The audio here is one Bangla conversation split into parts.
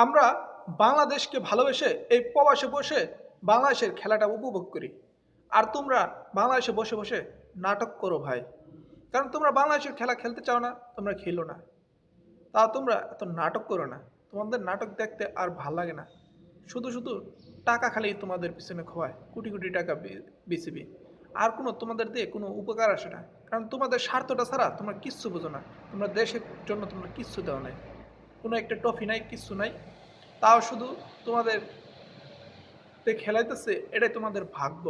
আমরা বাংলাদেশকে ভালোবেসে এই প্রবাসে বসে বাংলাদেশের খেলাটা উপভোগ করি। আর তোমরা বাংলাদেশে বসে বসে নাটক করো ভাই। কারণ তোমরা বাংলাদেশের খেলা খেলতে চাও না, তোমরা খেলো না। তাও তোমরা এত নাটক করো না। তোমাদের নাটক দেখতে আর ভাল লাগে না। শুধু শুধু টাকা খালি তোমাদের পিছনে খোয়ায়, কোটি কোটি টাকা বিসিবি। আর কোনো তোমাদের দিয়ে কোনো উপকার আসে না। কারণ তোমাদের স্বার্থটা ছাড়া তোমরা কিচ্ছু বোঝো না। তোমরা দেশের জন্য তোমরা কিচ্ছু দেওয়া নাই। কোনো একটা ট্রফি নাই, কিচ্ছু নাই। তাও শুধু তোমাদের খেলাইতেছে, এটাই তোমাদের ভাগ্য।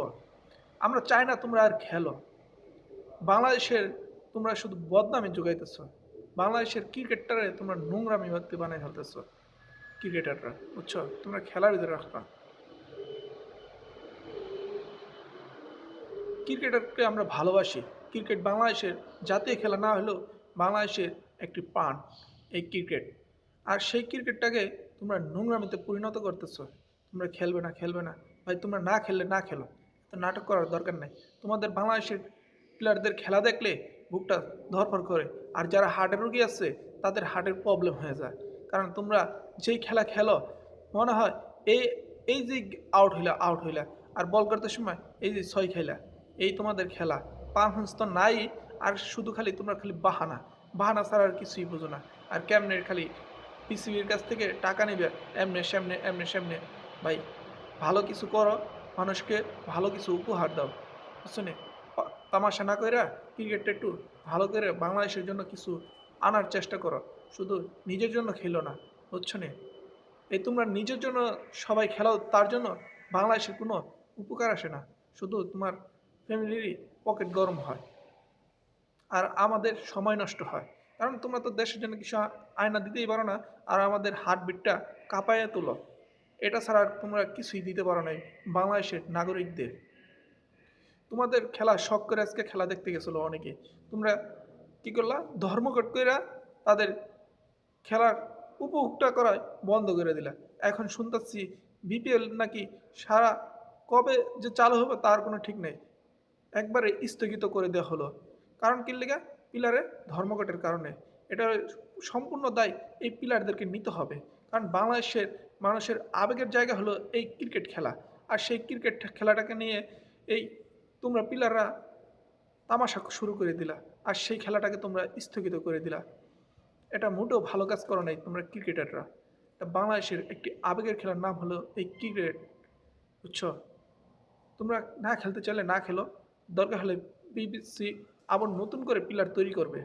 আমরা চাই না তোমরা আর খেলো। বাংলাদেশের তোমরা শুধু বদনামে যোগাইতেছ। বাংলাদেশের ক্রিকেটটারে তোমরা নোংরামি ব্যক্তি বানাই ফেলতেছ। ক্রিকেটাররা বুঝছো, তোমরা খেলার ভিতরে রাখবা। ক্রিকেটারকে আমরা ভালোবাসি। ক্রিকেট বাংলাদেশের জাতীয় খেলা না হলেও বাংলাদেশের একটি প্রাণ এই ক্রিকেট। আর সেই ক্রিকেটটাকে তোমরা নোংরামিতে পরিণত করতেছো। তোমরা খেলবে না, খেলবে না। ভাই তোমরা না খেললে না খেলো, তো নাটক করার দরকার নেই। তোমাদের বাংলাদেশের প্লেয়ারদের খেলা দেখলে বুকটা ধরফর করে। আর যারা হার্টের রোগী আছে তাদের হার্টের প্রবলেম হয়ে যায়। কারণ তোমরা যেই খেলা খেলো মনে হয় এই এই যে আউট হইলা, আর বল করতে সময় এই যে ছয় খেলা, এই তোমাদের খেলা পারফরমেন্স তো নাই। আর শুধু খালি তোমরা খালি বাহানা বাহানা ছাড়া আর কিছুই বোঝো না। আর কেমনে খালি পিসিবির কাছ থেকে টাকা নেবে, এমনে সামনে এমনে সামনে। ভাই ভালো কিছু করো, মানুষকে ভালো কিছু উপহার দাও, বুঝছো নি? তামাশা না কইরা ক্রিকেটটা একটু ভালো করে বাংলাদেশের জন্য কিছু আনার চেষ্টা করো। শুধু নিজের জন্য খেলো না, বুঝছো নি? এই তোমরা নিজের জন্য সবাই খেলো, তার জন্য বাংলাদেশের কোনো উপকার আসে না। শুধু তোমার ফ্যামিলিরই পকেট গরম হয় আর আমাদের সময় নষ্ট হয়। কারণ তোমরা তো দেশের জন্য কিছু আয়না দিতেই পারো না। আর আমাদের হার্টবিটটা কাঁপাইয়া তোলো, এটা ছাড়া আর তোমরা কিছুই দিতে পারো নাই বাংলাদেশের নাগরিকদের। তোমাদের খেলা শখ করে আজকে খেলা দেখতে গেছিলো অনেকে। তোমরা কি করলা, ধর্মঘট কইরা তাদের খেলার উপভোগটা করায় বন্ধ করে দিলা। এখন শুনতেছি বিপিএল নাকি সারা কবে যে চালু হবে তার কোনো ঠিক নেই। একবারে স্থগিত করে দেওয়া হলো। কারণ কি লেগা? পিলারে ধর্মঘটের কারণে। এটা সম্পূর্ণ দায় এই পিলারদেরকে নিতে হবে। কারণ বাংলাদেশের মানুষের আবেগের জায়গা হলো এই ক্রিকেট খেলা। আর সেই ক্রিকেট খেলাটাকে নিয়ে এই তোমরা পিলাররা তামাশা শুরু করে দিলা। আর সেই খেলাটাকে তোমরা স্থগিত করে দিলা। এটা মোটেও ভালো কাজ করো নাই তোমরা ক্রিকেটাররা। এটা বাংলাদেশের একটি আবেগের খেলার নাম হলো এই ক্রিকেট, বুঝছো? তোমরা না খেলতে চাইলে না খেলো। দরকার হলে বিবিসি আবার নতুন করে পিলার তৈরি করবে।